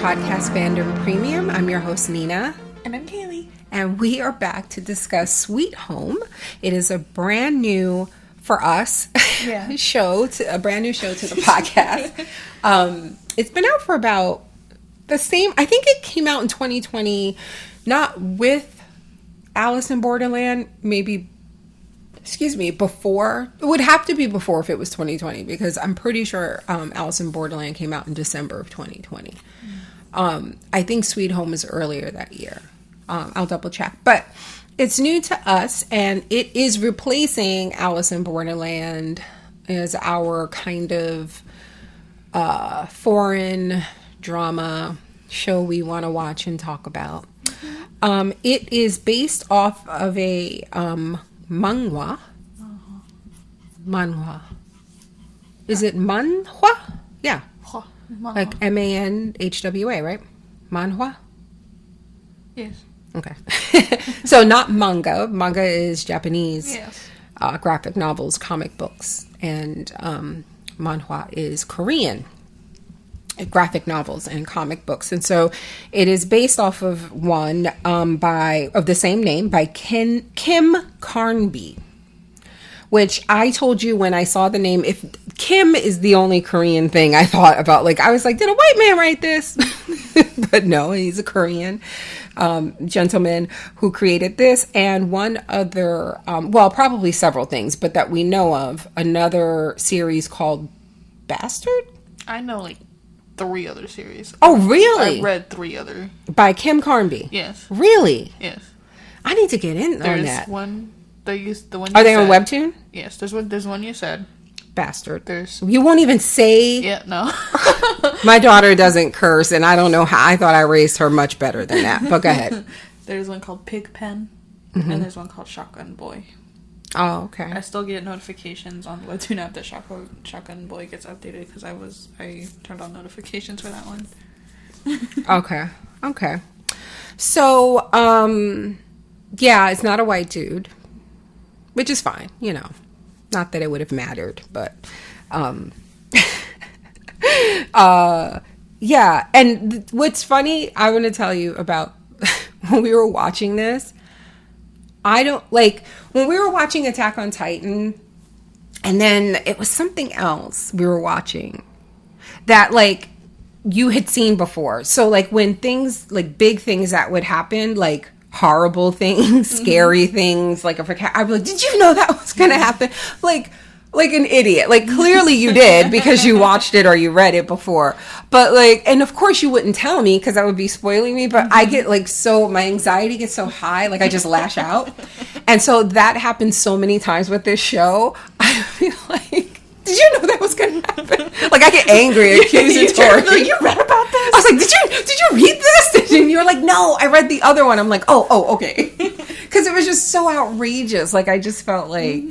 podcast Fandom Premium. I'm your host, Nina. And I'm Kaylee. And we are back to discuss Sweet Home. It is a brand new, for us, a brand new show to the podcast. It's been out for about the same, I think it came out in 2020, not with Alice in Borderland, before. It would have to be before if it was 2020, because I'm pretty sure Alice in Borderland came out in December of 2020. I think Sweet Home is earlier that year. I'll double check. But it's new to us, and it is replacing Alice in Borderland as our kind of foreign drama show we want to watch and talk about. It is based off of a manhwa. Manhwa. Is it manhwa? Yeah. Like manhwa, right? Manhwa? Yes. Okay. So not manga. Manga is Japanese. Yes. Graphic novels, comic books. And manhwa is Korean graphic novels and comic books. And so it is based off of one of the same name by Kim Carnby, which I told you when I saw the name, if Kim is the only Korean thing I thought about, like I was like, did a white man write this? But no, he's a Korean gentleman who created this, and one other, probably several things, but that we know of, another series called Bastard? I know like 3 other series. Oh, really? I read 3 other. By Kim Carnby? Yes. Really? Yes. I need to get in on that. There's one, the one Are they on Webtoon? Yes, there's one you said. Bastard. You won't even say. Yeah, no. My daughter doesn't curse, and I don't know how. I thought I raised her much better than that. But go ahead. There's one called Pigpen, and there's one called Shotgun Boy. Oh, okay. I still get notifications on the Webtoon app that Shotgun Boy gets updated because I turned on notifications for that one. Okay. So, it's not a white dude, which is fine, you know. Not that it would have mattered, but, And what's funny, I want to tell you about when we were watching this. When we were watching Attack on Titan, and then it was something else we were watching that, like, you had seen before. So, like, when things, like, big things that would happen, like, horrible things, scary things, like, I'd be like, did you know that was going to happen? Like an idiot. Like, clearly you did because you watched it or you read it before. But, like, and of course you wouldn't tell me because that would be spoiling me. But I get, like, my anxiety gets so high, like, I just lash out. And so that happens so many times with this show. I feel like, did you know that was going to happen? Like, I get angry, accusatory. Like, you read about this? I was like, did you read this? And you were like, no, I read the other one. I'm like, oh, okay. Because it was just so outrageous. Like, I just felt like...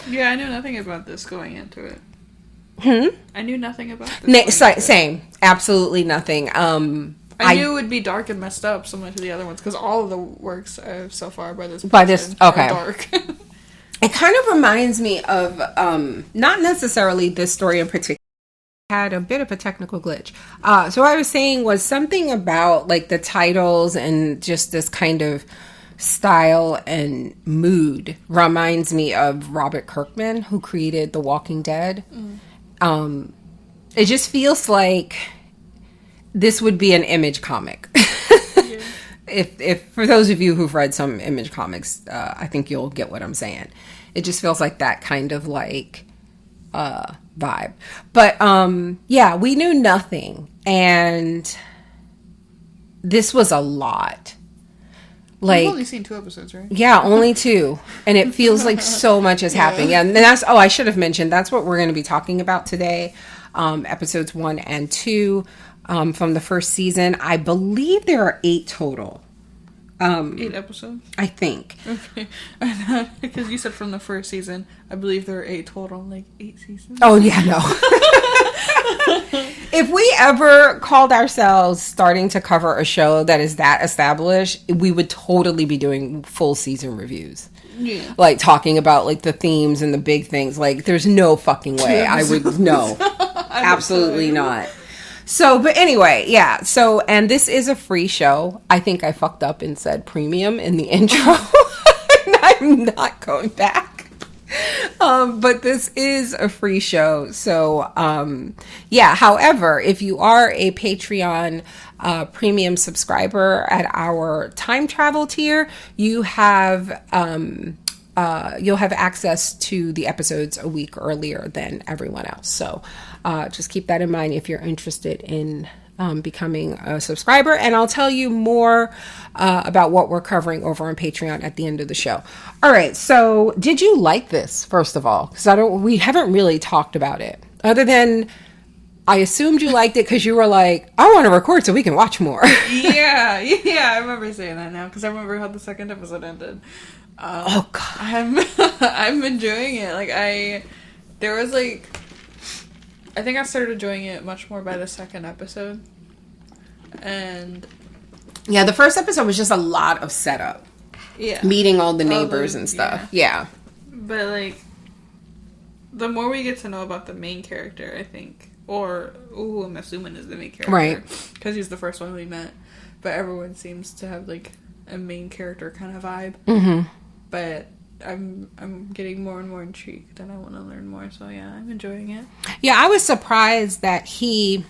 Yeah, I knew nothing about this going into it. I knew nothing about this. Same. Absolutely nothing. I knew it would be dark and messed up similar to the other ones because all of the works so far by this are dark. It kind of reminds me of not necessarily this story in particular. Had a bit of a technical glitch. So what I was saying was something about like the titles and just this kind of style and mood reminds me of Robert Kirkman, who created The Walking Dead. It just feels like this would be an Image comic. Yeah. If for those of you who've read some Image comics, I think you'll get what I'm saying. It just feels like that kind of like vibe. But we knew nothing, and this was a lot. Like, you've only seen 2 episodes, right? Yeah, only 2. And it feels like so much is happening. And that's, I should have mentioned, that's what we're going to be talking about today. Episodes 1 and 2 from the first season. I believe there are 8 total. 8 episodes? I think. Okay. Because you said from the first season, I believe there are 8 total, like 8 seasons. Oh, yeah, no. If we ever called ourselves starting to cover a show that is that established, we would totally be doing full season reviews. Yeah. Like talking about like the themes and the big things. Like there's no fucking way I would no. Absolutely not. But anyway, yeah. So, and this is a free show. I think I fucked up and said premium in the intro. I'm not going back. But this is a free show. So, yeah. However, if you are a Patreon premium subscriber at our time travel tier, you have you'll have access to the episodes a week earlier than everyone else. So just keep that in mind if you're interested in becoming a subscriber. And I'll tell you more about what we're covering over on Patreon at the end of the show. All right. So did you like this, first of all? Because we haven't really talked about it, other than I assumed you liked it because you were like, I want to record so we can watch more. Yeah, I remember saying that now because I remember how the second episode ended. Oh God, I'm enjoying it. Like I think I started enjoying it much more by the second episode, and yeah, the first episode was just a lot of setup. Yeah, meeting all the neighbors and stuff. Yeah, but like the more we get to know about the main character, I think, or who I'm assuming is the main character, right? Because he's the first one we met, but everyone seems to have like a main character kind of vibe. Mm-hmm. But I'm getting more and more intrigued, and I want to learn more. So yeah, I'm enjoying it. Yeah, I was surprised that he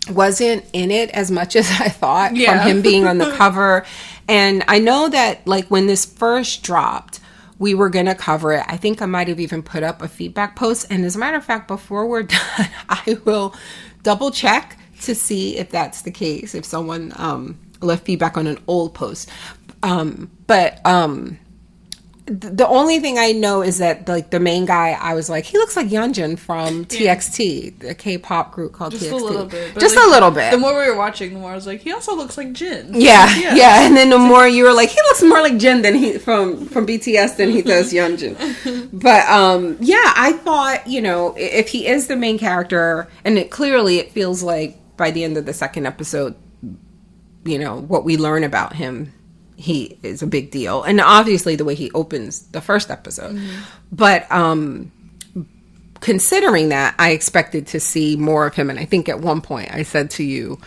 wasn't in it as much as I thought from him being on the cover. And I know that like when this first dropped, we were going to cover it. I think I might have even put up a feedback post. And as a matter of fact, before we're done, I will double check to see if that's the case, if someone left feedback on an old post. The only thing I know is that like the main guy, I was like, he looks like Yeonjun from TXT, the K-pop group called TXT. Just a little bit. Just like, a little bit. The more we were watching, the more I was like, he also looks like Jin. Yeah. And then the more you were like, he looks more like Jin than he from BTS than he does Yeonjun. But yeah, I thought, if he is the main character, and it feels like by the end of the second episode, what we learn about him, he is a big deal. And obviously the way he opens the first episode. Mm-hmm. But considering that, I expected to see more of him. And I think at one point I said to you,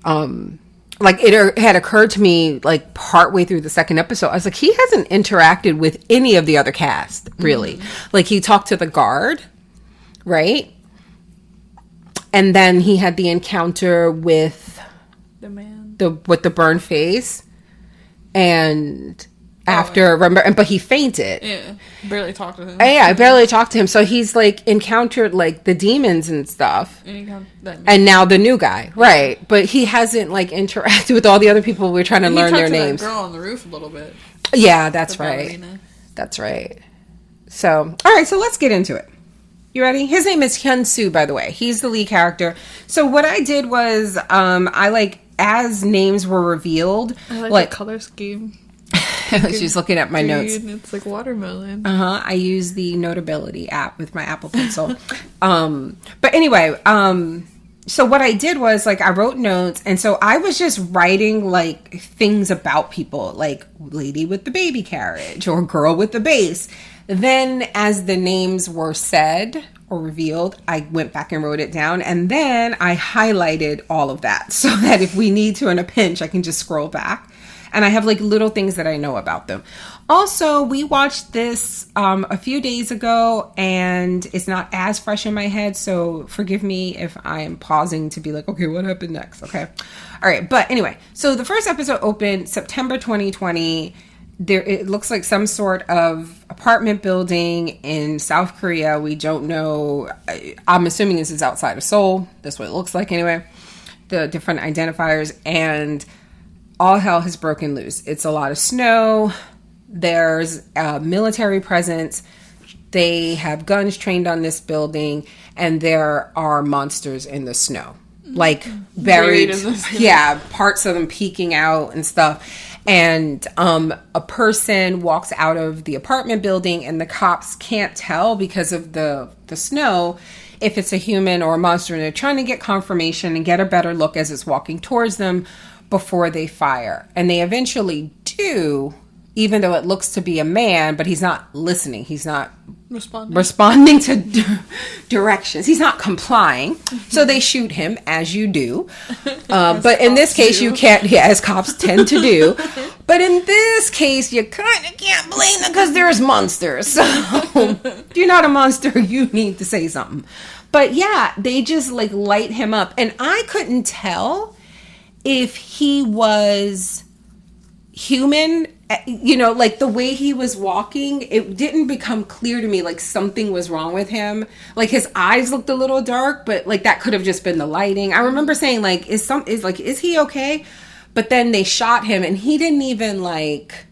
like it had occurred to me like partway through the second episode, I was like, he hasn't interacted with any of the other cast, really. Mm-hmm. Like he talked to the guard, right? And then he had the encounter with the man with the burned face. And after, but he fainted. Yeah, barely talked to him. Yeah, I barely talked to him. So he's like encountered like the demons and stuff. And now the new guy, right? But he hasn't like interacted with all the other people. We're trying to learn their names. That girl on the roof a little bit. Yeah, that's right. That's right. So, all right. So let's get into it. You ready? His name is Hyun-soo, by the way. He's the lead character. So what I did was, as names were revealed, I like the color scheme. She's looking at my notes. It's like watermelon. I use the Notability app with my Apple Pencil. But anyway, so what I did was like I wrote notes, and so I was just writing like things about people, like lady with the baby carriage or girl with the bass. Then as the names were said or revealed, I went back and wrote it down, and then I highlighted all of that so that if we need to in a pinch, I can just scroll back. And I have like little things that I know about them. Also, we watched this a few days ago, and it's not as fresh in my head, so forgive me if I'm pausing to be like, okay, what happened next? Okay. All right. But anyway, so the first episode opened September 2020. It looks like some sort of apartment building in South Korea. We don't know. I'm assuming this is outside of Seoul. That's what it looks like anyway. The different identifiers, and all hell has broken loose. It's a lot of snow. There's a military presence. They have guns trained on this building, and there are monsters in the snow, like buried. Yeah, parts of them peeking out and stuff. And a person walks out of the apartment building, and the cops can't tell because of the snow if it's a human or a monster, and they're trying to get confirmation and get a better look as it's walking towards them before they fire. And they eventually do, even though it looks to be a man, but he's not listening. He's not responding to directions. He's not complying. So they shoot him, as you do. But in this case, you can't, as cops tend to do. But in this case, you kind of can't blame them because there's monsters. So if you're not a monster, you need to say something. But yeah, they just like light him up. And I couldn't tell if he was human. You know, like the way he was walking, it didn't become clear to me like something was wrong with him. Like his eyes looked a little dark, but like that could have just been the lighting. I remember saying like, is he okay? But then they shot him and he didn't even like...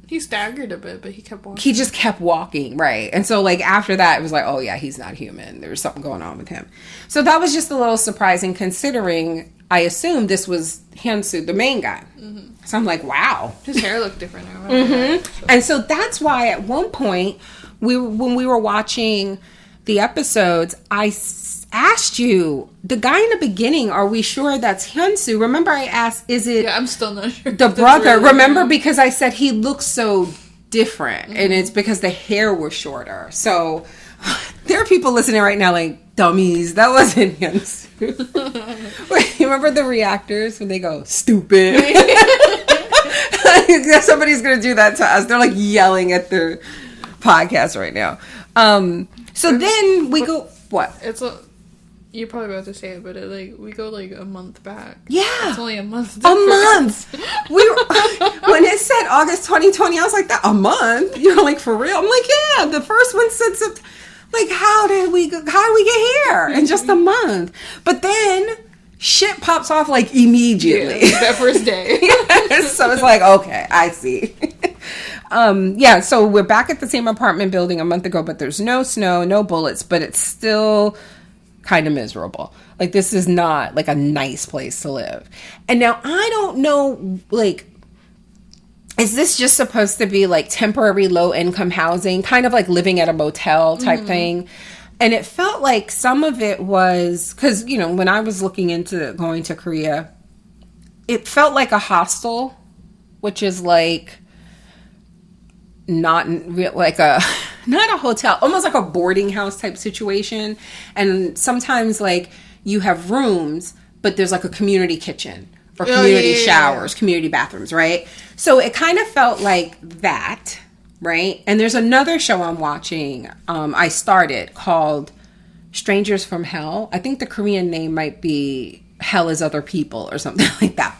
He staggered a bit, but he kept walking. He just kept walking, right. And so like after that, it was like, oh yeah, he's not human. There was something going on with him. So that was just a little surprising considering I assumed this was Hyun-soo, the main guy. Mm-hmm. So I'm like, wow. His hair looked different. I remember that, so. And so that's why at one point, when we were watching the episodes, I asked you, the guy in the beginning, are we sure that's Hyun-soo? Remember I asked, is it... Yeah, I'm still not sure. The brother. Really remember, because I said he looks so different. Mm-hmm. And it's because the hair was shorter. So there are people listening right now like, dummies, that wasn't Hyun-soo. Wait, you remember the reactors when they go, stupid? Somebody's going to do that to us. They're like yelling at their podcast right now. So then we go, what? You're probably about to say it, but we go like a month back. Yeah. It's only a month difference. A month. When it said August 2020, I was like, that a month? You're like, for real? I'm like, yeah, the first one said September. Like, how did we get here in just a month? But then shit pops off like immediately. Yeah, that first day. So it's like, okay, I see. Yeah, so we're back at the same apartment building a month ago, but there's no snow, no bullets, but it's still kind of miserable. Like, this is not like a nice place to live. And now I don't know, like, is this just supposed to be like temporary low income housing, kind of like living at a motel type thing? And it felt like some of it was, because, you know, when I was looking into going to Korea, it felt like a hostel, which is like not a hotel, almost like a boarding house type situation. And sometimes like you have rooms, but there's like a community kitchen or community showers, community bathrooms, right? So it kind of felt like that, right? And there's another show I'm watching, I started, called Strangers from Hell. I think the Korean name might be Hell is Other People or something like that.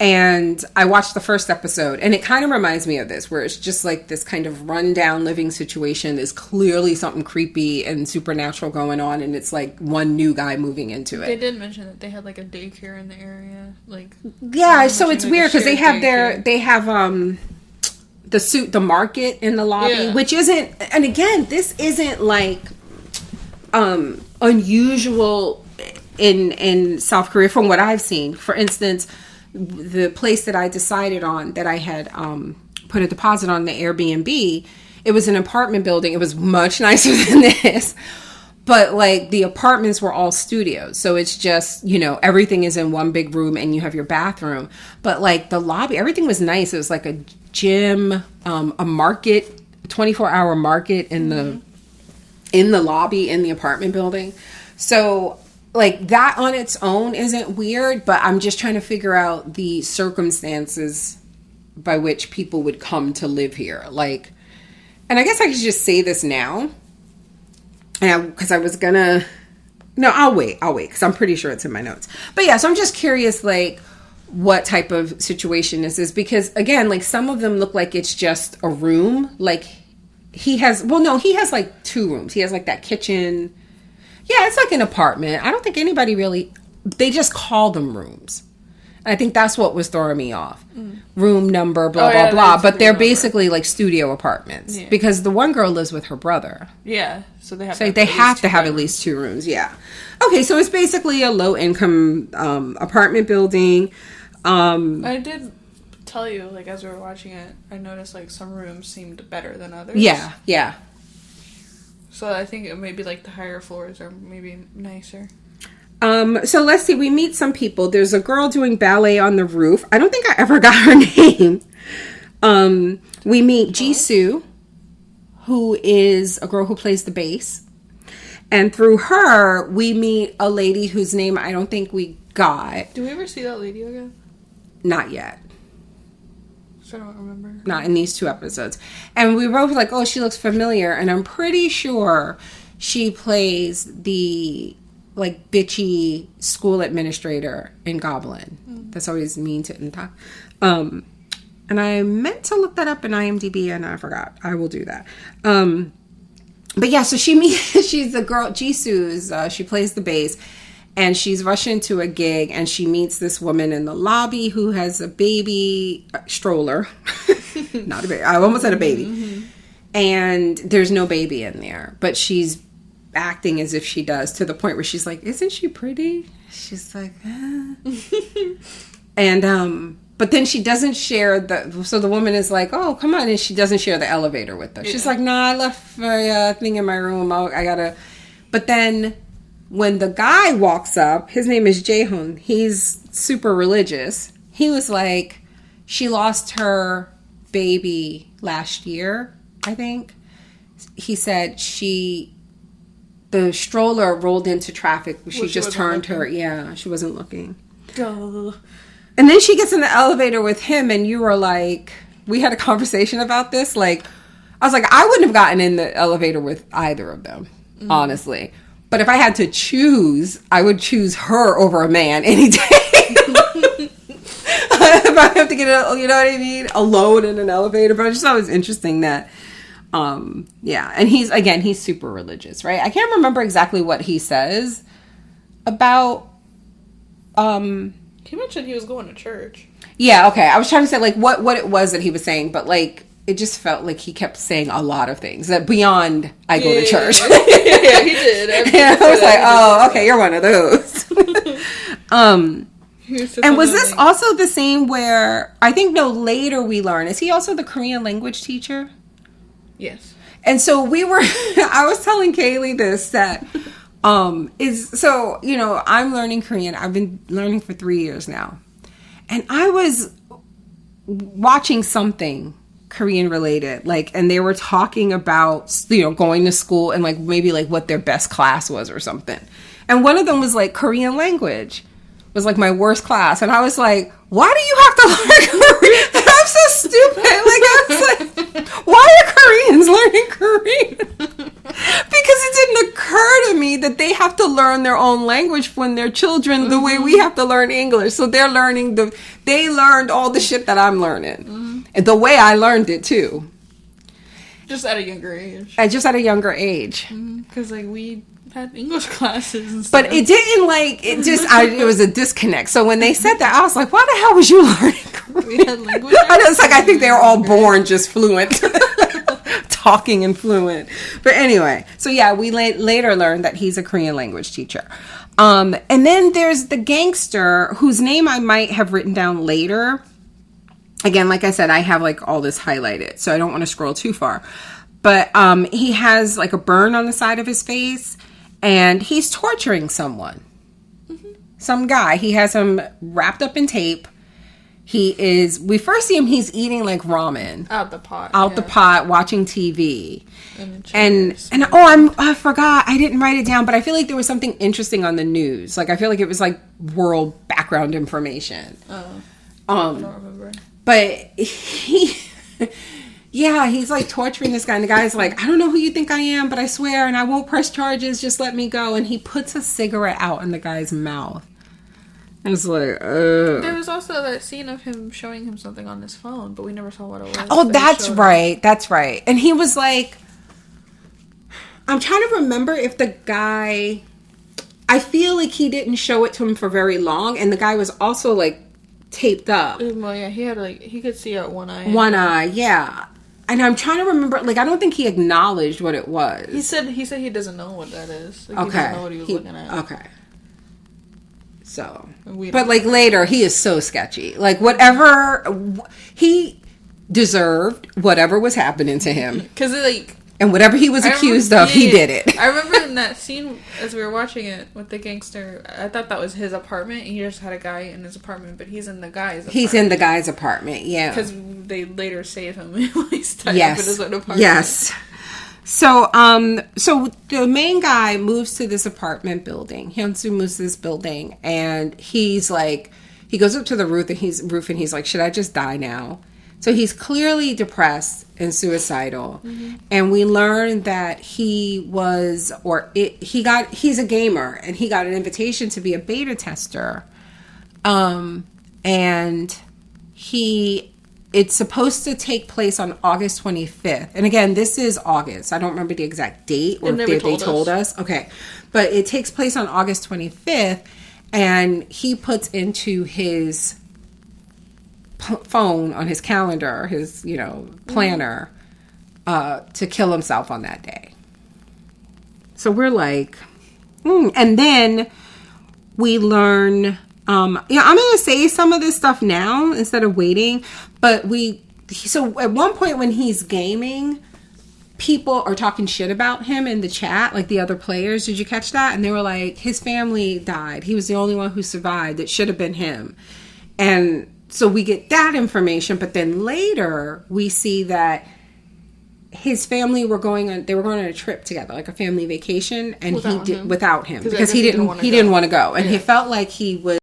And I watched the first episode, and it kind of reminds me of this, where it's just like this kind of rundown living situation. There's clearly something creepy and supernatural going on, and it's like one new guy moving into it. They did mention that they had like a daycare in the area, like so it's weird because they have the market in the lobby, which isn't, and again, this isn't like unusual in South Korea from what I've seen. For instance, the place that I decided on, that I had put a deposit on the Airbnb, it was an apartment building. It was much nicer than this, but like the apartments were all studios. So it's just, you know, everything is in one big room and you have your bathroom. But like the lobby, everything was nice. It was like a gym, a market, 24-hour market in the lobby in the apartment building. So like that on its own isn't weird, but I'm just trying to figure out the circumstances by which people would come to live here. Like, and I guess I could just say this now, because I was gonna, no, I'll wait, because I'm pretty sure it's in my notes. But yeah, so I'm just curious, like, what type of situation this is, because again, like some of them look like it's just a room. Like he has like 2 rooms. He has like that kitchen. Yeah, it's like an apartment. I don't think anybody really, they just call them rooms. I think that's what was throwing me off. Room number, blah, blah, blah. But they're basically like studio apartments. Yeah. Because the one girl lives with her brother. Yeah. So they have to have at least 2 rooms. Yeah. Okay, so it's basically a low income apartment building. I did tell you, like, as we were watching it, I noticed like some rooms seemed better than others. Yeah, yeah. So I think it may be like the higher floors are maybe nicer. So let's see. We meet some people. There's a girl doing ballet on the roof. I don't think I ever got her name. We meet Jisoo. who is a girl who plays the bass. And through her, we meet a lady whose name I don't think we got. Do we ever see that lady again? Not yet. I don't remember. Not in these 2 episodes. And we both were like, oh, she looks familiar. And I'm pretty sure she plays the, like, bitchy school administrator in Goblin. That's always mean to Nta. And I meant to look that up in IMDb and I forgot. I will do that. But yeah, so she's the girl, Jisoo, she plays the bass. And she's rushing to a gig and she meets this woman in the lobby who has a baby stroller. Not a baby. I almost said a baby. Mm-hmm. And there's no baby in there. But she's acting as if she does, to the point where she's like, isn't she pretty? She's like, And, but then she doesn't share so the woman is like, oh, come on. And she doesn't share the elevator with her. Yeah. She's like, nah, I left my thing in my room. I gotta. But then when the guy walks up, his name is Jaehoon. He's super religious. He was like, she lost her baby last year, I think. He said the stroller rolled into traffic. She just turned her. Yeah, she wasn't looking. Duh. And then she gets in the elevator with him, and you were like, we had a conversation about this. Like, I was like, I wouldn't have gotten in the elevator with either of them, honestly. But if I had to choose, I would choose her over a man any day. If I have to get, you know what I mean, alone in an elevator. But I just thought it was interesting that, yeah. And he's super religious, right? I can't remember exactly what he says about, He mentioned he was going to church. Yeah, okay. I was trying to say, like, what it was that he was saying, but, like, it just felt like he kept saying a lot of things that beyond I go to church. Yeah, he did. I was like, oh, okay, you're one of those. And was this also the same where, I think, later we learn, is he also the Korean language teacher? Yes. And so I was telling Kaylee this, that, I'm learning Korean. I've been learning for 3 years now. And I was watching something Korean related, like, and they were talking about, going to school and like maybe like what their best class was or something. And one of them was like Korean language was like my worst class. And I was like, why do you have to learn Korean? And I'm so stupid. Like, I was like, why are Koreans learning Korean? Because it didn't occur to me that they have to learn their own language when they're children the way we have to learn English. So they're learning they learned all the shit that I'm learning. And the way I learned it too. Just at a younger age. Because like we had English classes and stuff. But it didn't it was a disconnect. So when they said that, I was like, why the hell was you learning Korean? We had language. I think they were all born just fluent. Talking and fluent. But anyway, so yeah, we later learned that he's a Korean language teacher. And then there's the gangster whose name I might have written down later. Again, like I said, I have like all this highlighted, so I don't want to scroll too far. But he has like a burn on the side of his face, and he's torturing someone. Mm-hmm. Some guy. He has him wrapped up in tape. We first see him, he's eating like ramen. Out the pot, watching TV. I forgot, I didn't write it down, but I feel like there was something interesting on the news. Like, I feel like it was like world background information. Oh. I don't remember. But he's like torturing this guy, and the guy's like, I don't know who you think I am, but I swear, and I won't press charges, just let me go. And he puts a cigarette out in the guy's mouth. And it's like, There was also that scene of him showing him something on his phone, but we never saw what it was. Oh, that's right. And he was like, I'm trying to remember if the guy, I feel like he didn't show it to him for very long, and the guy was also like taped up. Well, yeah, he could see out one eye. One eye, yeah. And I'm trying to remember, like, I don't think he acknowledged what it was. He said he doesn't know what that is. Like, okay. He doesn't know what he was looking at. Okay. So, but like later, he is so sketchy. Like, whatever, he deserved whatever was happening to him. Because like, and whatever he was accused of, he did it. I remember in that scene, as we were watching it with the gangster, I thought that was his apartment. And he just had a guy in his apartment, but he's in the guy's apartment. He's in the guy's apartment, yeah. Because they later save him while he's tied up in his own apartment. Yes. So the main guy moves to this apartment building. Hyunsoo moves to this building, and he's like, he goes up to the roof, and he's like, should I just die now? So he's clearly depressed and suicidal. Mm-hmm. And we learn that he's a gamer, and he got an invitation to be a beta tester. And it's supposed to take place on August 25th. And again, this is August. I don't remember the exact date or if they told us. Okay. But it takes place on August 25th, and he puts into his phone on his calendar, his, planner, to kill himself on that day. So we're like, and then we learn, I'm going to say some of this stuff now instead of waiting, but so at one point when he's gaming, people are talking shit about him in the chat, like the other players. Did you catch that? And they were like, his family died. He was the only one who survived. It should have been him. And so we get that information, but then later we see that his family were going on a trip together, like a family vacation, and without him because he didn't want to go. And he felt like he was,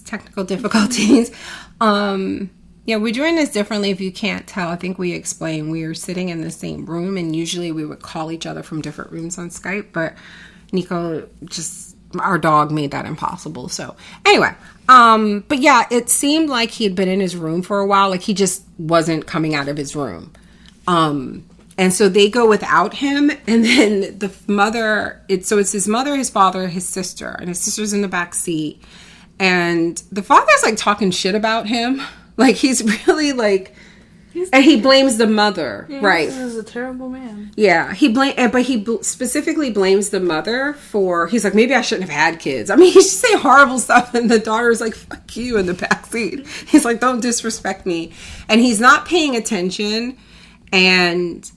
technical difficulties. We're doing this differently. If you can't tell, I think we explained we are sitting in the same room, and usually we would call each other from different rooms on Skype, but Nico our dog made that impossible. So anyway, but yeah, it seemed like he had been in his room for a while. Like he just wasn't coming out of his room. And so they go without him. And then the mother, it's his mother, his father, his sister, and his sister's in the back seat. And the father's like talking shit about him. Like he's really like, and he blames the mother, right? He was a terrible man. Yeah, but he specifically blames the mother for. He's like, maybe I shouldn't have had kids. I mean, he's just saying horrible stuff, and the daughter's like, "Fuck you" in the backseat. He's like, "Don't disrespect me," and he's not paying attention. And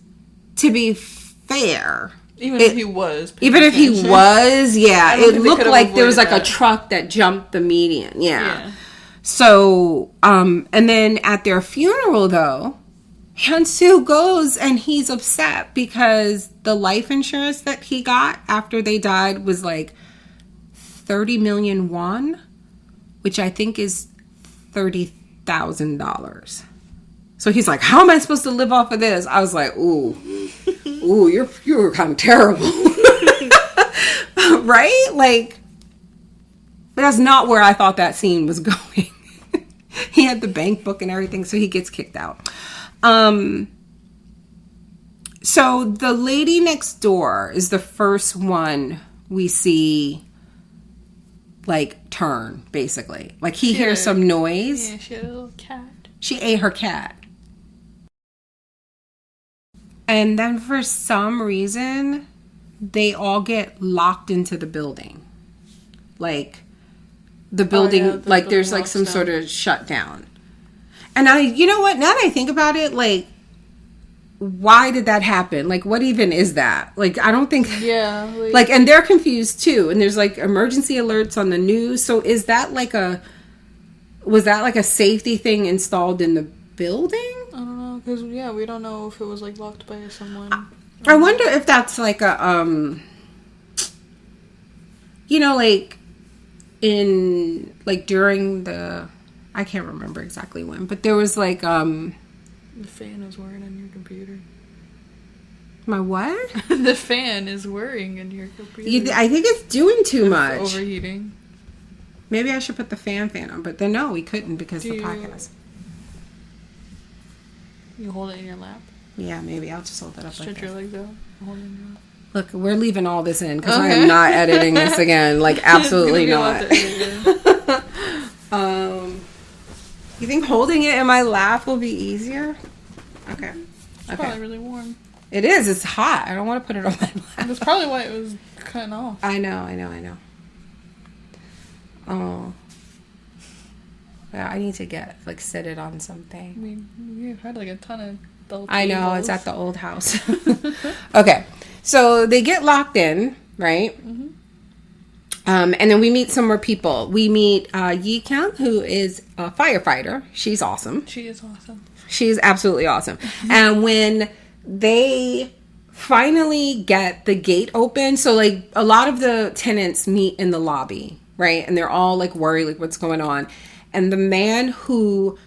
to be fair, even if he was, yeah, it looked like there was like a truck that jumped the median. Yeah. So, and then at their funeral, though, Hyunsoo goes and he's upset because the life insurance that he got after they died was like 30 million won, which I think is $30,000. So he's like, how am I supposed to live off of this? I was like, ooh, you're kind of terrible. Right? Like, but that's not where I thought that scene was going. He had the bank book and everything, so he gets kicked out. So the lady next door is the first one we see, like, turn, basically. Like, he hears some noise. Yeah, she had a little cat. She ate her cat. And then for some reason, they all get locked into the building. Like, the building, there's like some sort of shutdown. And you know what? Now that I think about it, like, why did that happen? Like, what even is that? Like, I don't think. Yeah. Like, and they're confused too. And there's like emergency alerts on the news. So is that was that like a safety thing installed in the building? I don't know. Because, we don't know if it was like locked by someone. I wonder if that's like a, like, in like during I can't remember exactly when, but there was like the fan is whirring in your computer. My what? The fan is whirring in your computer. I think it's doing too much. Overheating. Maybe I should put the fan on, but then no, we couldn't because the podcast. You hold it in your lap. Yeah, maybe I'll just hold it up. Stretch your legs out. Hold it in your lap. Look, we're leaving all this in because I am not editing this again. Like, absolutely not. You think holding it in my lap will be easier? Okay. It's probably really warm. It is. It's hot. I don't want to put it on my lap. That's probably why it was cutting off. I know. Oh. Yeah, I need to set it on something. I mean, we've had like a ton of dull tables. I know. It's at the old house. Okay. So they get locked in, right? Mm-hmm. And then we meet some more people. We meet Yi Kyung, who is a firefighter. She's awesome. She is awesome. She's absolutely awesome. And when they finally get the gate open. So like a lot of the tenants meet in the lobby, right? And they're all like worried, like what's going on. And the man who,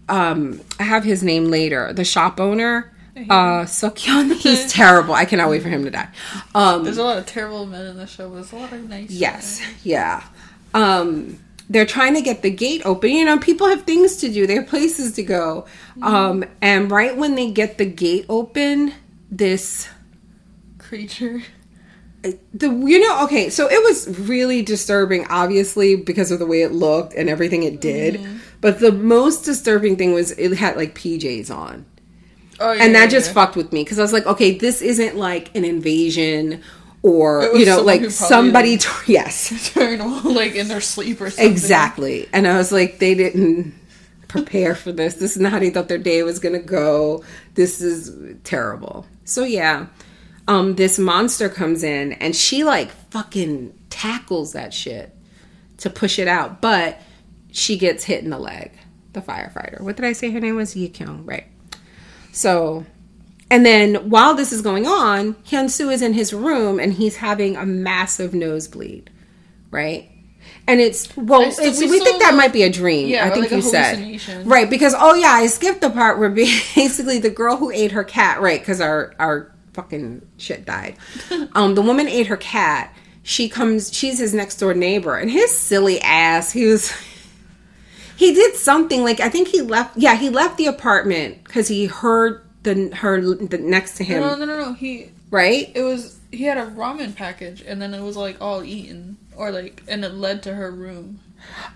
I have his name later, the shop owner, Seokhyun, he's terrible. I cannot wait for him to die. There's a lot of terrible men in the show, but there's a lot of nice yes, men. Yeah. They're trying to get the gate open. You know, people have things to do. They have places to go. And right when they get the gate open, this creature. Okay, so it was really disturbing, obviously, because of the way it looked and everything it did. But the most disturbing thing was it had like PJs on. Oh, yeah, and that just fucked with me because I was like, okay, this isn't like an invasion or, you know, like somebody, yes. Turn like in their sleep or something. Exactly. And I was like, they didn't prepare for this. This is not how they thought their day was going to go. This is terrible. So yeah, this monster comes in and she like fucking tackles that shit to push it out. But she gets hit in the leg, the firefighter. What did I say her name was? Yi-kyung, right. So, and then while this is going on, Hyun-soo is in his room and he's having a massive nosebleed, right? And we think that might be a dream. Yeah, I think like you said. Right, because, I skipped the part where basically the girl who ate her cat, right, because our fucking shit died. The woman ate her cat. She's his next door neighbor, and his silly ass, he did something like I think he left the apartment because he heard the next to him. No. He had a ramen package and then it was like all eaten or like and it led to her room.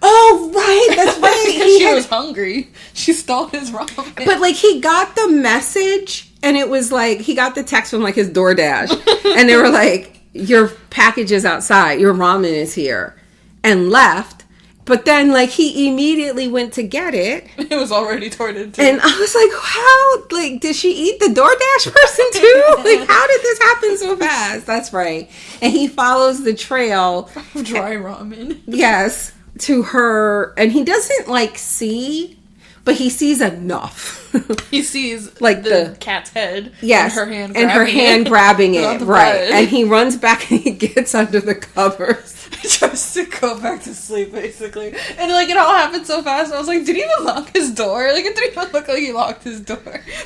Oh right, that's right. Because she was hungry. She stole his ramen. But like he got the message and it was like he got the text from like his DoorDash and they were like, your package is outside, your ramen is here, and left. But then, like, he immediately went to get it. It was already tortured, too. And I was like, how? Like, did she eat the DoorDash person, too? Like, how did this happen so fast? That's right. And he follows the trail. Dry ramen. Yes. To her. And he doesn't, like, see, but he sees enough. He sees, like, the cat's head. Yes. And her hand grabbing it. Right. And he runs back and he gets under the covers. He tries to go back to sleep, basically. And, like, it all happened so fast. I was like, did he even lock his door? Like, it didn't even look like he locked his door.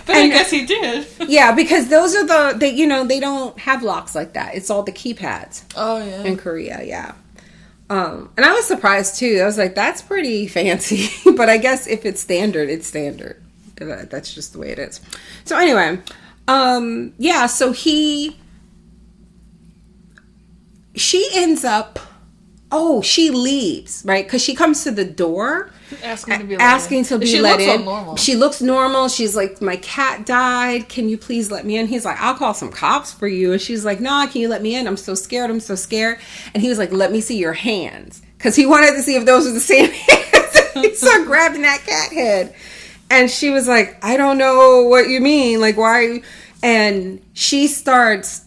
But I guess he did. Yeah, because those are they don't have locks like that. It's all the keypads. Oh, yeah. In Korea, yeah. And I was surprised, too. I was like, that's pretty fancy. But I guess if it's standard, it's standard. That's just the way it is. So, anyway. So she ends up... Oh, she leaves, right? Because she comes to the door asking to be let in. Normal. She looks normal. She's like, my cat died. Can you please let me in? He's like, I'll call some cops for you. And she's like, nah, can you let me in? I'm so scared. And he was like, let me see your hands. Because he wanted to see if those were the same hands. He started grabbing that cat head. And she was like, I don't know what you mean. Like, why? And she starts...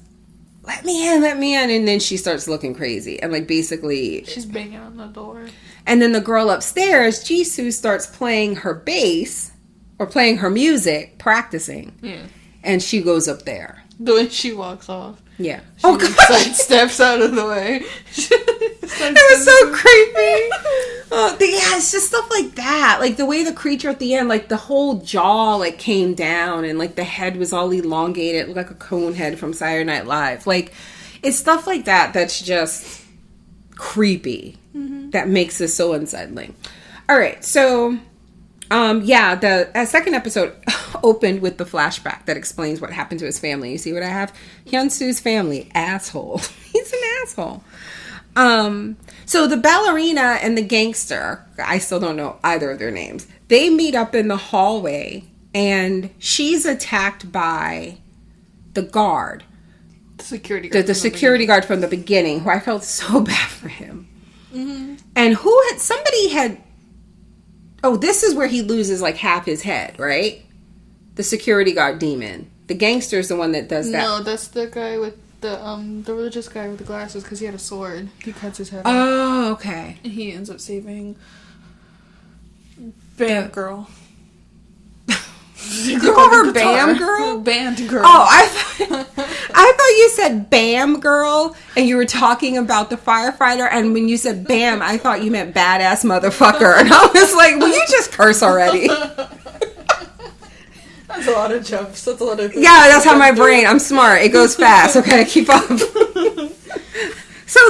let me in. And then she starts looking crazy. And like basically... she's banging on the door. And then the girl upstairs, Jisoo, starts playing her bass or playing her music, practicing. Yeah. And she goes up there. The way she walks off. Yeah. She steps out of the way. It was so creepy. It's just stuff like that. Like the way the creature at the end, like the whole jaw like came down and like the head was all elongated, looked like a cone head from Saturday Night Live. Like it's stuff like that that's just creepy. Mm-hmm. That makes this so unsettling. All right, so the second episode opened with the flashback that explains what happened to his family. You see what I have? Hyun-soo's family, asshole. He's an asshole. So the ballerina and the gangster, I still don't know either of their names. They meet up in the hallway and she's attacked by the guard. The security guard. The security guard from the beginning, who I felt so bad for him. Mm-hmm. And this is where he loses like half his head, right? The security guard demon. The gangster's the one that does that. No, that's the guy with the religious guy with the glasses because he had a sword. He cuts his head off. Oh, okay. And he ends up saving Bad Girl. You call her Bam Girl? Band Girl. Oh, I thought you said Bam Girl, and you were talking about the firefighter, and when you said Bam, I thought you meant badass motherfucker, and I was like, will you just curse already? That's a lot of jumps. That's a lot of... Yeah, that's how my brain, I'm smart. It goes fast. Okay, keep up. So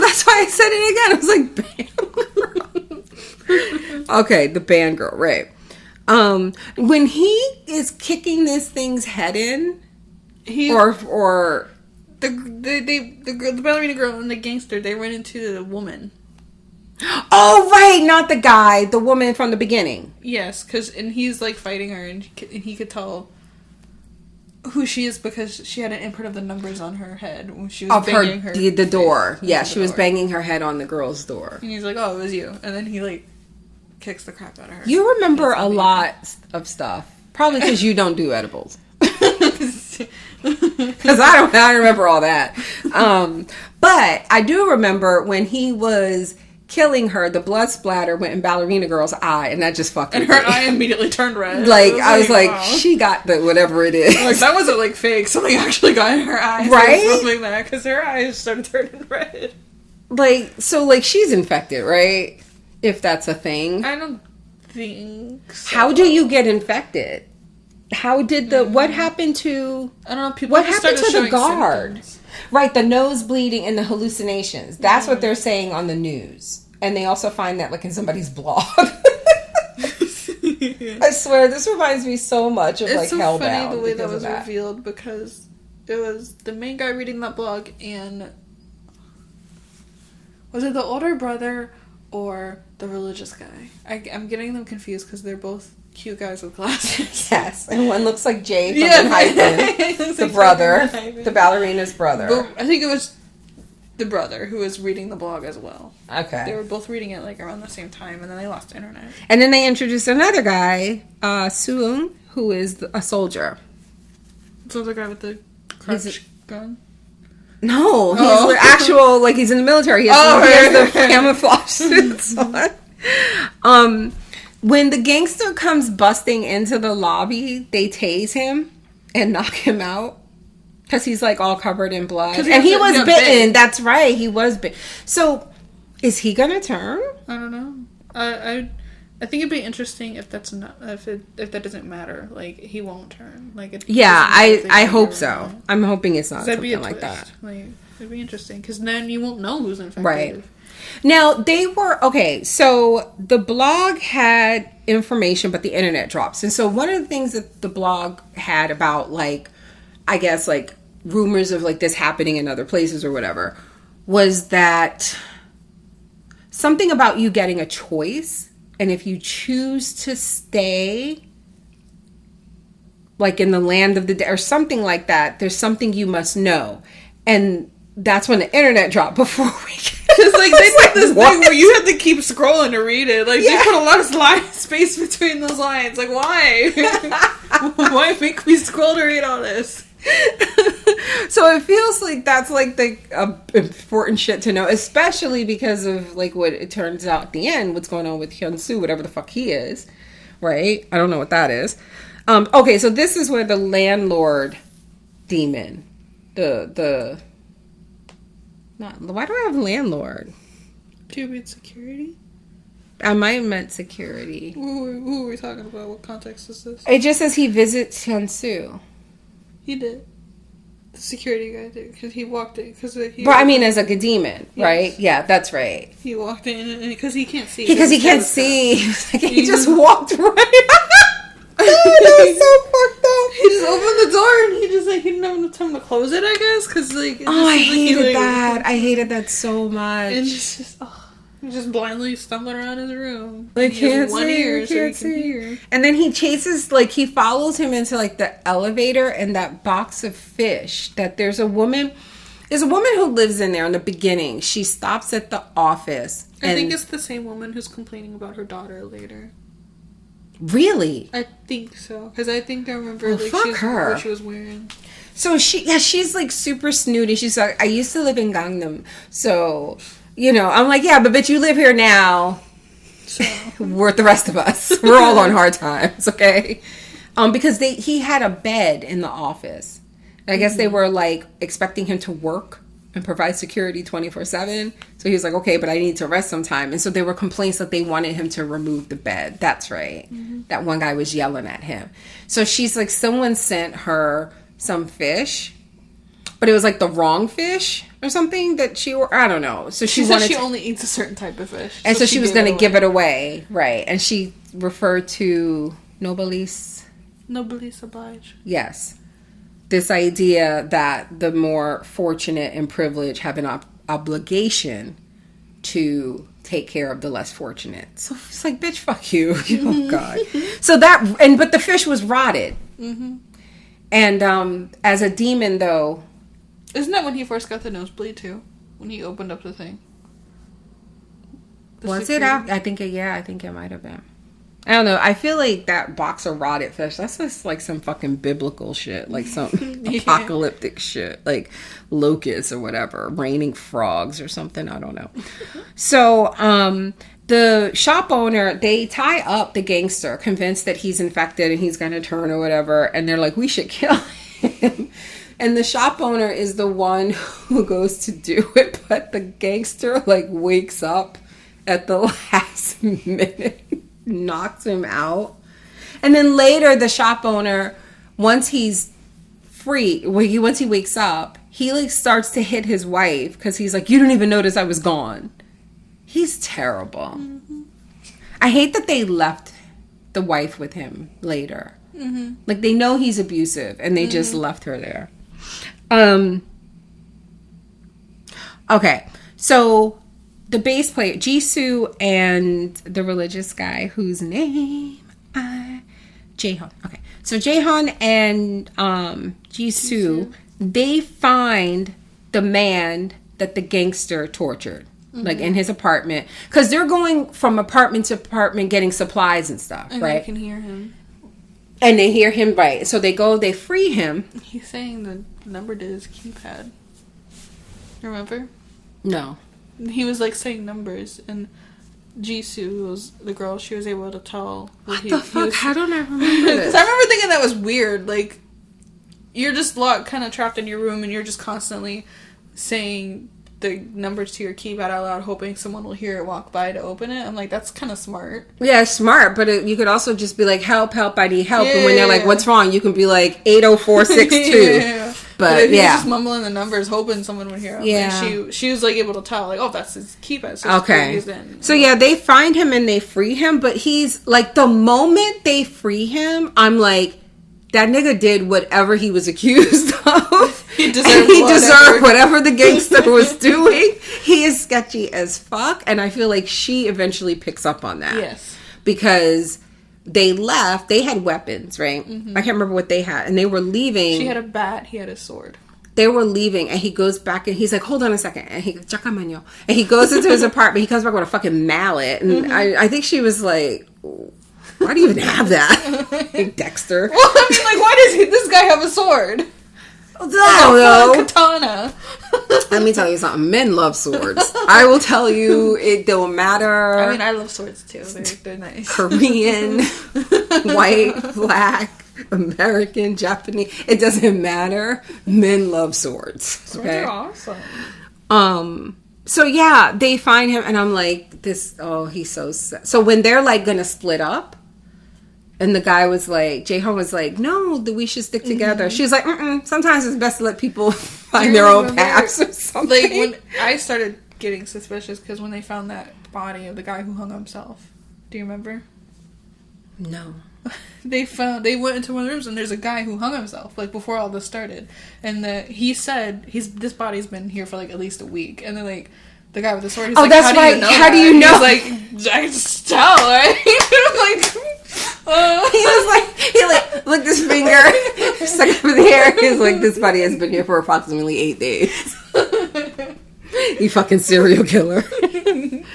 that's why I said it again. I was like, Bam Girl. Okay, the Band Girl, right. When he is kicking this thing's head in, or the ballerina girl and the gangster, they run into the woman. Oh, right, not the guy, the woman from the beginning. Yes, and he's like fighting her, and he could tell who she is because she had an imprint of the numbers on her head when she was banging her the door. Yeah, she was banging her head on the girl's door. And he's like, "Oh, it was you," and then he like kicks the crap out of her. You remember a lot of stuff. Probably because you don't do edibles. Because I don't remember all that. But I do remember when he was killing her, the blood splatter went in Ballerina Girl's eye, and that just fucking... And her eye immediately turned red. Like, I was like, wow. She got the whatever it is. Like, that wasn't like fake. Something actually got in her eye. Right? Something like that, because her eyes started turning red. Like, so like she's infected, right? If that's a thing. I don't think so. How do you get infected? How did what happened to... I don't know, people what happened to the guard? Symptoms. Right, the nose bleeding and the hallucinations. That's what they're saying on the news. And they also find that like in somebody's blog. I swear, this reminds me so much of like Hellbound. It's so funny the way that was revealed because it was the main guy reading that blog and... Was it the older brother or the religious guy? I'm getting them confused because they're both cute guys with glasses. Yes, and one looks like Jay from Hyphen, the brother, the ballerina's brother. But I think it was the brother who was reading the blog as well. Okay. They were both reading it like around the same time, and then they lost internet. And then they introduced another guy, Suung, who is a soldier. So the guy with the crutch gun? No, he's actual, like he's in the military. He has the camouflage suits on. When the gangster comes busting into the lobby, they tase him and knock him out. Because he's like all covered in blood. And he was bitten. That's right. He was bitten. So, is he going to turn? I don't know. I think it'd be interesting if that's not if that doesn't matter. Like he won't turn. Like I hope so. I'm hoping it's not something like that. Like it'd be interesting because then you won't know who's infected. Right. Now they were okay. So the blog had information, but the internet drops. And so one of the things that the blog had about like, I guess like rumors of like this happening in other places or whatever, was that something about you getting a choice. And if you choose to stay, like in the land of the dead or something like that, there's something you must know. And that's when the internet dropped before we Because like they did this thing where you had to keep scrolling to read it. Like they put a lot of space between those lines. Like why? Why make me scroll to read all this? So it feels like that's like the important shit to know, especially because of like what it turns out at the end, what's going on with Hyun-soo, whatever the fuck he is, right? I don't know what that is. Okay, so this is where the landlord demon, why do I have landlord? Do you mean security? I might have meant security. Who are we talking about? What context is this? It just says he visits Hyun-soo. He did. The security guy did because he walked in. But I mean, as like a demon, right? Yes. Yeah, that's right. He walked in because he can't see. Because he can't see. He just walked right. Oh, that was so fucked up. He just opened the door and he didn't have enough time to close it. I guess because like. I hated that. I hated that so much. And just blindly stumbling around his room. Like can't see. And then he chases, like he follows him into like the elevator and that box of fish. That there's a woman who lives in there in the beginning. She stops at the office. I think it's the same woman who's complaining about her daughter later. Really? I think so because I think I remember what she was wearing. So she's like super snooty. She's like, I used to live in Gangnam, so. You know, I'm like, yeah, but bitch, you live here now. So. We're the rest of us. We're all on hard times, okay? Because he had a bed in the office. I guess they were like expecting him to work and provide security 24/7. So he was like, okay, but I need to rest sometime. And so there were complaints that they wanted him to remove the bed. That's right. That one guy was yelling at him. So she's like, someone sent her some fish, but it was like the wrong fish or something that I don't know. So she said she only eats a certain type of fish. And so she was going to give it away. Right. And she referred to Nobilis oblige. Yes. This idea that the more fortunate and privileged have an obligation to take care of the less fortunate. So it's like, bitch, fuck you. Oh, God. So but the fish was rotted. And as a demon, though. Isn't that when he first got the nosebleed, too? When he opened up the thing? Was it out? I think it might have been. I don't know. I feel like that box of rotted fish, that's just like some fucking biblical shit. Like some apocalyptic shit. Like locusts or whatever. Raining frogs or something. I don't know. So, the shop owner, they tie up the gangster, convinced that he's infected and he's going to turn or whatever. And they're like, we should kill him. And the shop owner is the one who goes to do it. But the gangster like wakes up at the last minute. Knocks him out. And then later the shop owner, once he's free, once he wakes up, he like starts to hit his wife because he's like, you don't even notice I was gone. He's terrible. I hate that they left the wife with him later. Like they know he's abusive and they just left her there. Okay, so the bass player, Jisoo, and the religious guy whose name Jaehyun. Okay. So Jaehyun and Jisoo, they find the man that the gangster tortured. Like in his apartment. Because they're going from apartment to apartment getting supplies and stuff, and right? They can hear him. And they hear him, right. So they free him. He's saying the number to his keypad. Remember? No. He was like saying numbers, and Jisoo was the girl. She was able to tell. What the fuck? How don't I remember this? Because I remember thinking that was weird. Like, you're just locked, kind of trapped in your room, and you're just constantly saying the numbers to your keypad out loud, hoping someone will hear it walk by to open it. I'm like, that's kind of smart. Yeah, it's smart, but you could also just be like, help, I need help. Yeah. And when they're like, what's wrong? You can be like, 80462. Yeah. But he was yeah. just mumbling the numbers, hoping someone would hear him. Yeah. And she was like able to tell, like, oh, that's his keypad. So okay. So yeah, they find him and they free him, but he's like, the moment they free him, I'm like, that nigga did whatever he was accused of. He deserved whatever the gangster was doing. He is sketchy as fuck. And I feel like she eventually picks up on that. Yes. Because they left. They had weapons, right? I can't remember what they had. And they were leaving. She had a bat. He had a sword. They were leaving. And he goes back and he's like, hold on a second. And he goes, and he goes into his apartment. He comes back with a fucking mallet. And I think she was like, why do you even have that? Dexter. Well, I mean, like, why does this guy have a sword? I don't know. Katana. Let me tell you something. Men love swords. I will tell you, it don't matter. I mean, I love swords too. They're nice. Korean, white, black, American, Japanese. It doesn't matter. Men love swords. Swords are awesome. So yeah, they find him, and I'm like, he's so sad. So when they're like gonna split up, and the guy was like, Jaehyun was like, no, we should stick together. She was like, sometimes it's best to let people find their own paths or something. Like, when I started getting suspicious, because when they found that body of the guy who hung himself. Do you remember? No. They went into one of the rooms, and there's a guy who hung himself, like, before all this started. And he said, this body's been here for, like, at least a week. And then, like, the guy with the sword, he's like, that's right. How do you know? He's like, I just tell, right? He licked his finger, stuck it over the hair. He was like, this body has been here for approximately 8 days. You fucking serial killer.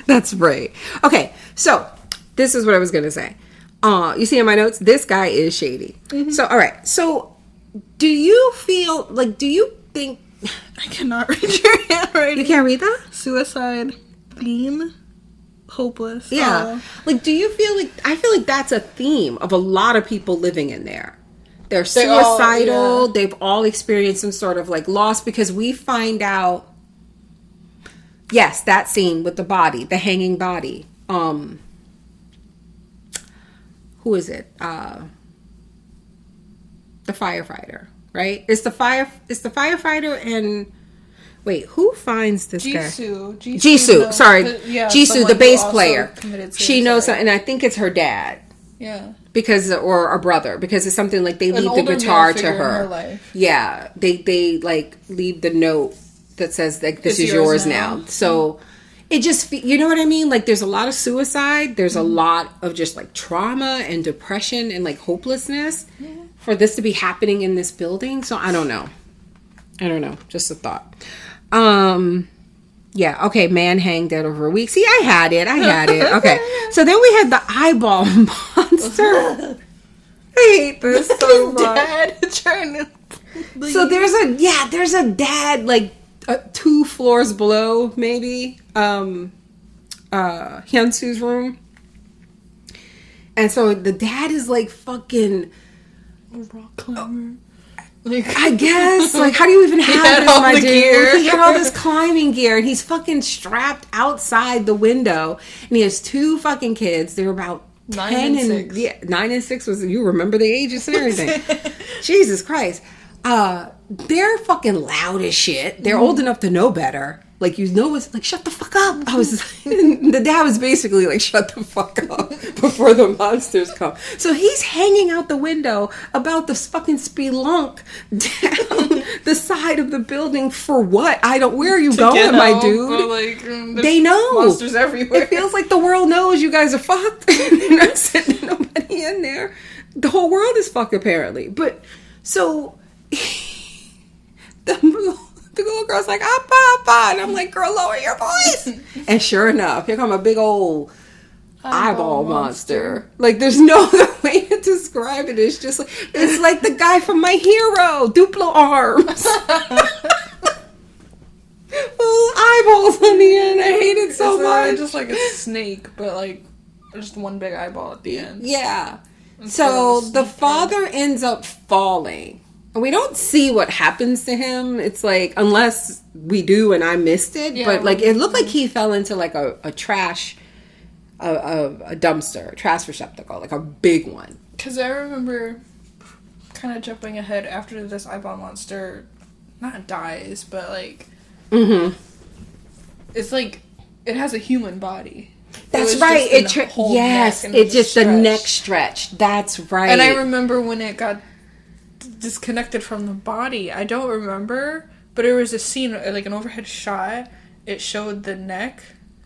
That's right. Okay, so this is what I was going to say. You see in my notes, this guy is shady. So, all right. So, do you think... I cannot read your handwriting. You can't read that? Suicide theme. hopeless. Yeah. Like, do you feel like, I feel like that's a theme of a lot of people living in there. They're suicidal. They've all experienced some sort of like loss, because we find out, yes, that scene with the body, the hanging body. Who is it? The firefighter, right? It's the firefighter and wait, who finds this guy? Jisoo, sorry. Jisoo, the bass player. She knows, and I think it's her dad. Yeah. Because, or a brother, because it's something like they leave the guitar to her. Yeah. They like leave the note that says like, this is yours now. So it just, you know what I mean? Like, there's a lot of suicide. There's a lot of just like trauma and depression and like hopelessness for this to be happening in this building. So I don't know. Just a thought. Yeah. Okay. Man hanged dead over a week. See, I had it. Okay. So then we had the eyeball monster. I hate this so much. Dad trying to leave. So there's a dad like 2 floors below, maybe, Hyunsu's room. And so the dad is like fucking a rock climber. I guess, like, how do you even have this, my dude? He had all this climbing gear, and he's fucking strapped outside the window, and he has 2 fucking kids. They're about 9 and 6. Yeah, 9 and 6 was, you remember the ages and everything. Jesus Christ. They're fucking loud as shit. They're old enough to know better. Like, you know, it's like, shut the fuck up. The dad was basically like, shut the fuck up before the monsters come. So he's hanging out the window about to fucking spelunk down the side of the building for what? Where are you going, my dude? Like, they know. Monsters everywhere. It feels like the world knows you guys are fucked. You're not sitting nobody in there. The whole world is fucked, apparently. But, so, the little girl's like, ah, and I'm like, girl, lower your voice. And sure enough, here come a big old eyeball monster. Like, there's no other way to describe it. It's just like, it's like the guy from My Hero, Duplo arms. Little eyeballs on the end. I hate it so much. Just like a snake, but like just one big eyeball at the end. Yeah. So the father ends up falling. We don't see what happens to him. It's like, unless we do and I missed it. Yeah, but like, it looked like he fell into like a trash, a dumpster, a trash receptacle, like a big one. Because I remember kind of jumping ahead after this eyeball monster, not dies, but like, it's like, it has a human body. That's right. It's just the neck stretch. That's right. And I remember when it got disconnected from the body. I don't remember, but there was a scene, like an overhead shot. It showed the neck,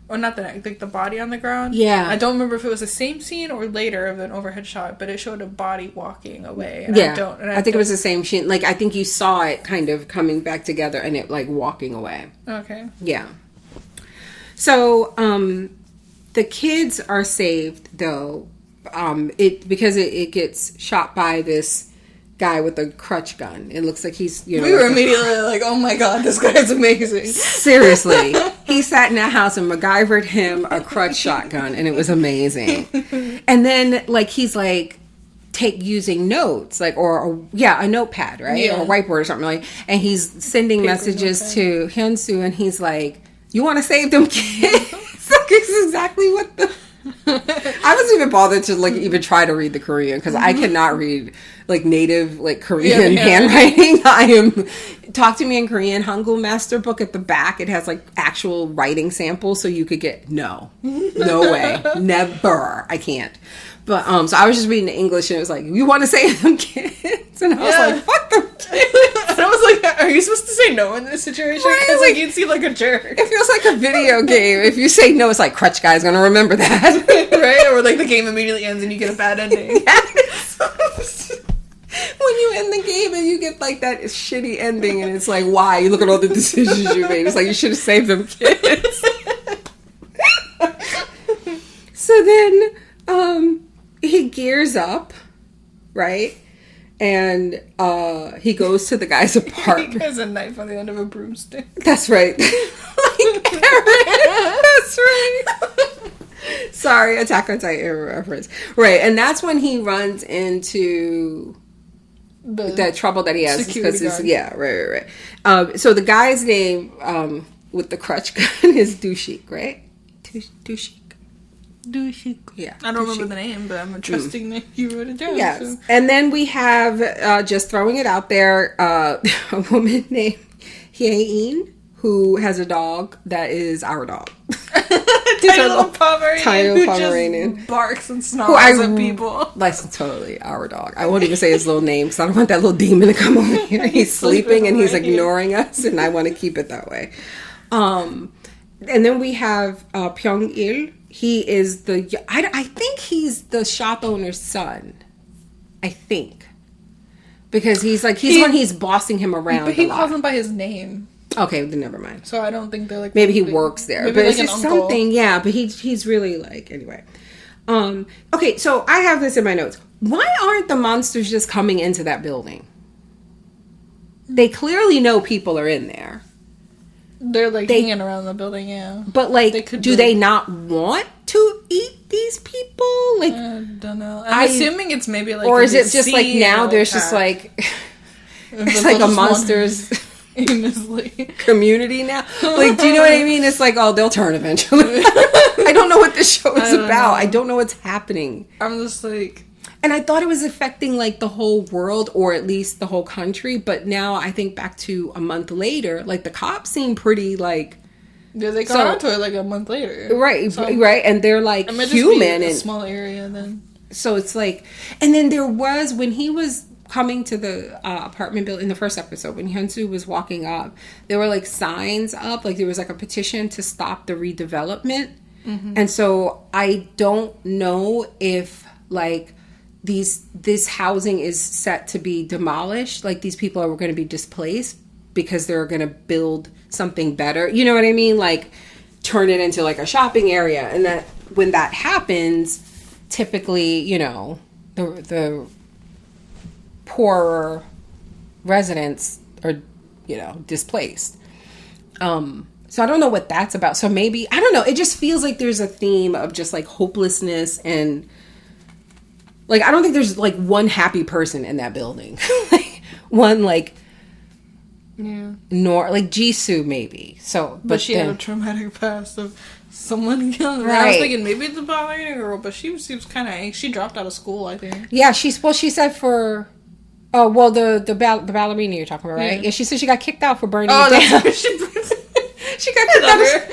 or not the neck, like the body on the ground. Yeah. I don't remember if it was the same scene or later of an overhead shot, but it showed a body walking away. And yeah. I think it was the same scene. Like, I think you saw it kind of coming back together and it like walking away. Okay. Yeah. So, the kids are saved though, because it gets shot by this guy with a crutch gun. It looks like he's, we were immediately like, oh my god, this guy's amazing. Seriously. He sat in that house and MacGyvered him a crutch shotgun, and it was amazing. And then, like, he's like, using notes, like, or a notepad, right? Yeah. Or a whiteboard or something like, and he's sending messages to Hyunsu, and he's like, you want to save them kids? Like, it's exactly what the... I wasn't even bothered to like even try to read the Korean, because I cannot read like native like Korean handwriting. I am talk to me in Korean. Hangul Master Book at the back, it has like actual writing samples, so you could get no way, never. I can't. But so I was just reading the English, and it was like, you want to say them kids, and I was like, fuck them kids. And I was like, are you supposed to say no in this situation? Because like you'd seem like a jerk. It feels like a video game. If you say no, it's like, Crutch Guy's gonna remember that. Right? Or like the game immediately ends and you get a bad ending. Yes. When you end the game and you get like that shitty ending, and it's like, why? You look at all the decisions you made. It's like, you should have saved them kids. So then, he gears up, right? And he goes to the guy's apartment. He has a knife on the end of a broomstick. That's right. Like Aaron. That's right. Sorry, Attack on Titan reference. Right, and that's when he runs into the trouble that he has. Security guard. Yeah, right. So the guy's name with the crutch gun is Dushik, right? Dushik. Yeah. I don't remember the name, but I'm trusting that you wrote it down. Yes. So. And then we have, just throwing it out there, a woman named Hyein, who has a dog that is our dog. Tiny little Pomeranian who Pomeranian. just barks and snarls at people. That's totally our dog. I won't even say his little name because I don't want that little demon to come over here. He's sleeping and he's ignoring us, and I want to keep it that way. And then we have Pyong-il. He is I think he's the shop owner's son. I think. Because he's when he's bossing him around. But he calls him by his name. Okay, then never mind. So I don't think they're like... Maybe he works there. But it's just uncle. something, yeah. But he's really like... Anyway. Okay, so I have this in my notes. Why aren't the monsters just coming into that building? They clearly know people are in there. They're hanging around the building, yeah. But do they not want to eat these people? I don't know. I'm assuming it's maybe or is it just now there's just it's like a monsters community now? Do you know what I mean? It's they'll turn eventually. I don't know what this show is about. I don't know what's happening. I'm just and I thought it was affecting the whole world or at least the whole country. But now I think back to a month later, the cops seem pretty yeah, they got onto it a month later. Right, so, right. And they're human. A small area then. So it's and then there was, when he was coming to the apartment building in the first episode, when Hyunsoo was walking up, there were signs up, there was a petition to stop the redevelopment. Mm-hmm. And so I don't know if this housing is set to be demolished. These people are going to be displaced because they're going to build something better. You know what I mean? Turn it into a shopping area. And that when that happens, typically, the poorer residents are, displaced. So I don't know what that's about. So maybe, I don't know. It just feels like there's a theme of just hopelessness and I don't think there's one happy person in that building. One yeah. Nor Jisoo maybe. So but she had a traumatic past of someone young. Right. I was thinking maybe the ballerina girl, but she seems kind of she dropped out of school, I think. Yeah, she said for the ballerina you're talking about, right? Yeah, she said she got kicked out for burning it down. She got kicked out.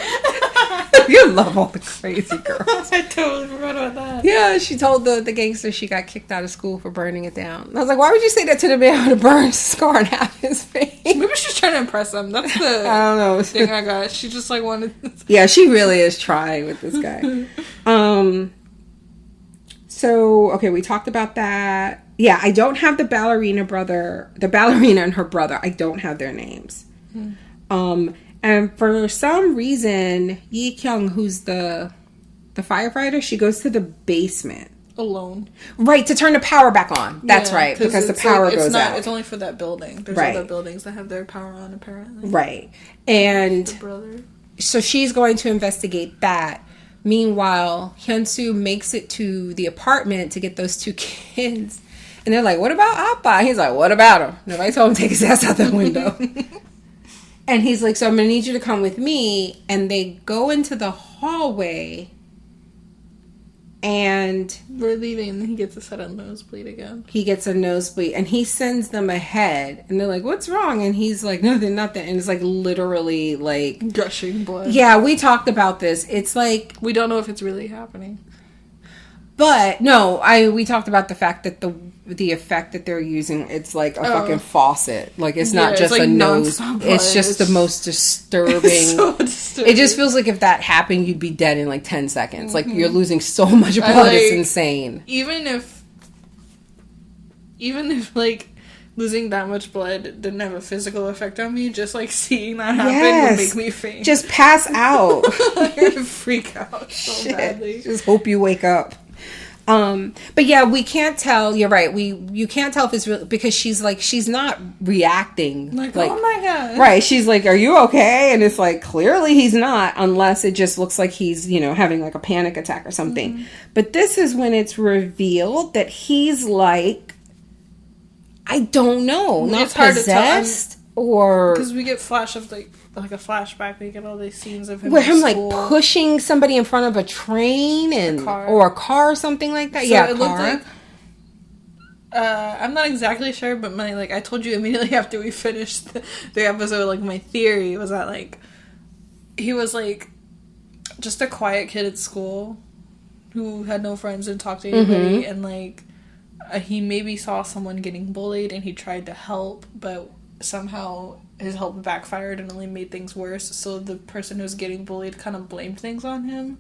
You love all the crazy girls. I totally forgot about that. Yeah, she told the gangster she got kicked out of school for burning it down. I was like, why would you say that to the man with a burn scar on half his face? Maybe she's trying to impress him. That's the I don't know thing I got. She just wanted. Yeah, she really is trying with this guy. So okay, we talked about that. Yeah, I don't have the ballerina and her brother. I don't have their names. And for some reason, Yi Kyung, who's the firefighter, she goes to the basement. Alone. Right, to turn the power back on. That's right, because the power goes out. It's only for that building. There's other buildings that have their power on, apparently. Right. And the brother. So she's going to investigate that. Meanwhile, Hyunsoo makes it to the apartment to get those two kids. And they're like, what about Appa? He's like, what about him? Nobody told him to take his ass out that window. And he's like, so I'm going to need you to come with me. And they go into the hallway. And we're leaving, and he gets a set of nosebleed again. He gets a nosebleed. And he sends them ahead. And they're like, what's wrong? And he's like, nothing. And it's literally gushing blood. Yeah, we talked about this. It's we don't know if it's really happening. But no, we talked about the fact that the effect that they're using, it's a fucking faucet. It's not just a nose. It's just the most disturbing. It's so disturbing. It just feels like if that happened, you'd be dead in 10 seconds. Mm-hmm. You're losing so much blood. It's insane. Even if losing that much blood didn't have a physical effect on me, just seeing that happen would make me faint. Just pass out. I would freak out so badly. Just hope you wake up. But yeah, we can't tell. You're right. You can't tell if it's real because she's not reacting. Like, oh my god. Right. She's like, are you okay? And it's like, clearly he's not, unless it just looks like he's, having like a panic attack or something. Mm-hmm. But this is when it's revealed that he's like, I don't know, not it's possessed or because we get flash of like a flashback. We get all these scenes of him where him like pushing somebody in front of a train or a car or something like that. So yeah, it looked like. I'm not exactly sure, but I told you immediately after we finished the episode, like my theory was that like he was like just a quiet kid at school who had no friends and talked to anybody, and like he maybe saw someone getting bullied and he tried to help, but somehow his help backfired and only made things worse. So the person who was getting bullied kind of blamed things on him.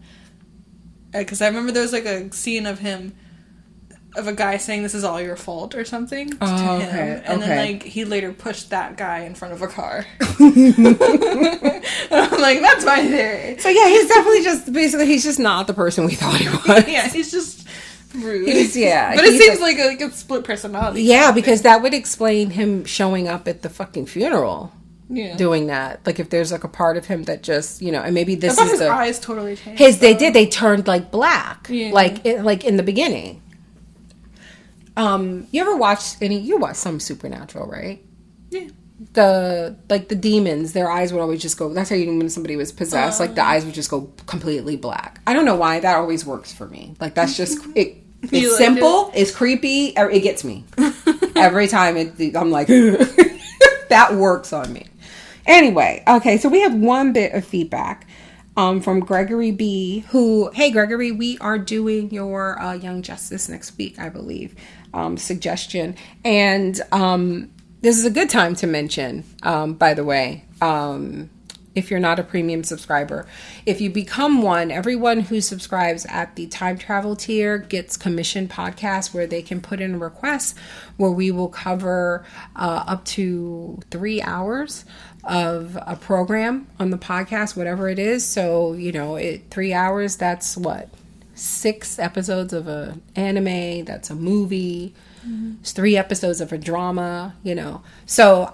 Because I remember there was like a scene of a guy saying this is all your fault or something to him. Okay, and then like he later pushed that guy in front of a car. I'm like, that's my theory. So yeah, he's definitely he's just not the person we thought he was. Yeah, he's just rude. But it seems like a split personality. Yeah, because that would explain him showing up at the fucking funeral. Yeah. Doing that. Like if there's like a part of him that just, and maybe this is his eyes totally changed. They turned like black. Yeah. Like in the beginning. You ever watched you watched some Supernatural, right? Yeah. The demons, their eyes would always just go, that's how you knew when somebody was possessed, like the eyes would just go completely black. I don't know why, that always works for me. Like that's just it's simple, it's creepy, it gets me. Every time I'm like that works on me. Anyway, okay, so we have one bit of feedback from Gregory B, who, hey Gregory, we are doing your Young Justice next week, I believe, suggestion. And this is a good time to mention, by the way, if you're not a premium subscriber, if you become one, everyone who subscribes at the time travel tier gets commission podcasts where they can put in requests where we will cover up to 3 hours of a program on the podcast, whatever it is. So, 3 hours, that's what? 6 episodes of an anime, that's a movie. Mm-hmm. It's 3 episodes of a drama, So,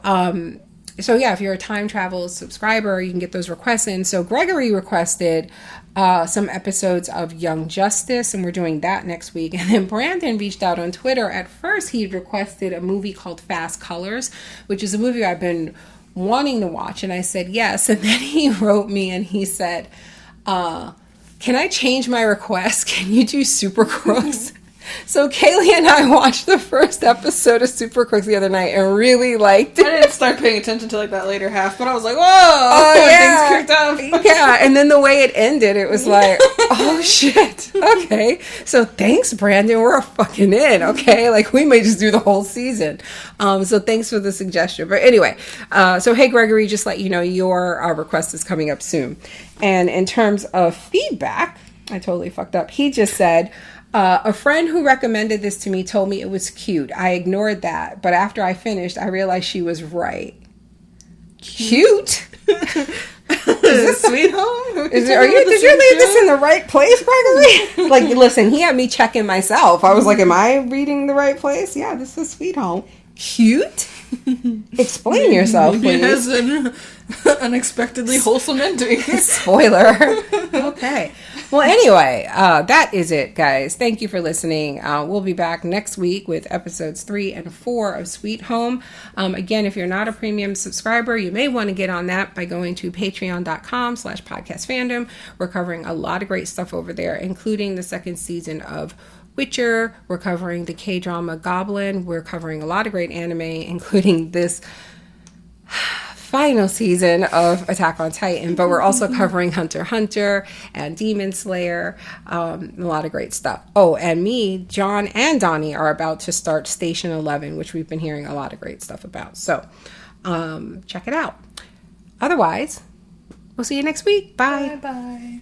yeah, if you're a time travel subscriber, you can get those requests in. So Gregory requested some episodes of Young Justice, and we're doing that next week. And then Brandon reached out on Twitter. At first, he requested a movie called Fast Colors, which is a movie I've been wanting to watch. And I said yes. And then he wrote me and he said, can I change my request? Can you do Super Crooks? So Kaylee and I watched the first episode of Super Crooks the other night and really liked it. I didn't start paying attention to that later half, but I was like, whoa, yeah. Things kicked up. Yeah, and then the way it ended, it was like, oh shit, okay. So thanks, Brandon, we're fucking in, okay? Like we may just do the whole season. So thanks for the suggestion. But anyway, so hey Gregory, just let you know your request is coming up soon. And in terms of feedback, I totally fucked up. He just said, a friend who recommended this to me told me it was cute. I ignored that, but after I finished, I realized she was right. Cute? Is this Sweet Home? Did you leave this in the right place, Gregory? Like, listen, he had me checking myself. I was like, am I reading the right place? Yeah, this is Sweet Home. Cute? Explain yourself, please. It has an unexpectedly wholesome ending. Spoiler. Okay. Well, anyway, that is it, guys. Thank you for listening. We'll be back next week with episodes 3 and 4 of Sweet Home. Again, if you're not a premium subscriber, you may want to get on that by going to patreon.com/podcastfandom. We're covering a lot of great stuff over there, including the 2nd season of Witcher. We're covering the K-drama Goblin. We're covering a lot of great anime, including this final season of Attack on Titan, but we're also covering Hunter x Hunter and Demon Slayer, a lot of great stuff. Oh, and me, John, and Donnie are about to start Station 11, which we've been hearing a lot of great stuff about. So check it out. Otherwise, we'll see you next week. Bye. Bye-bye.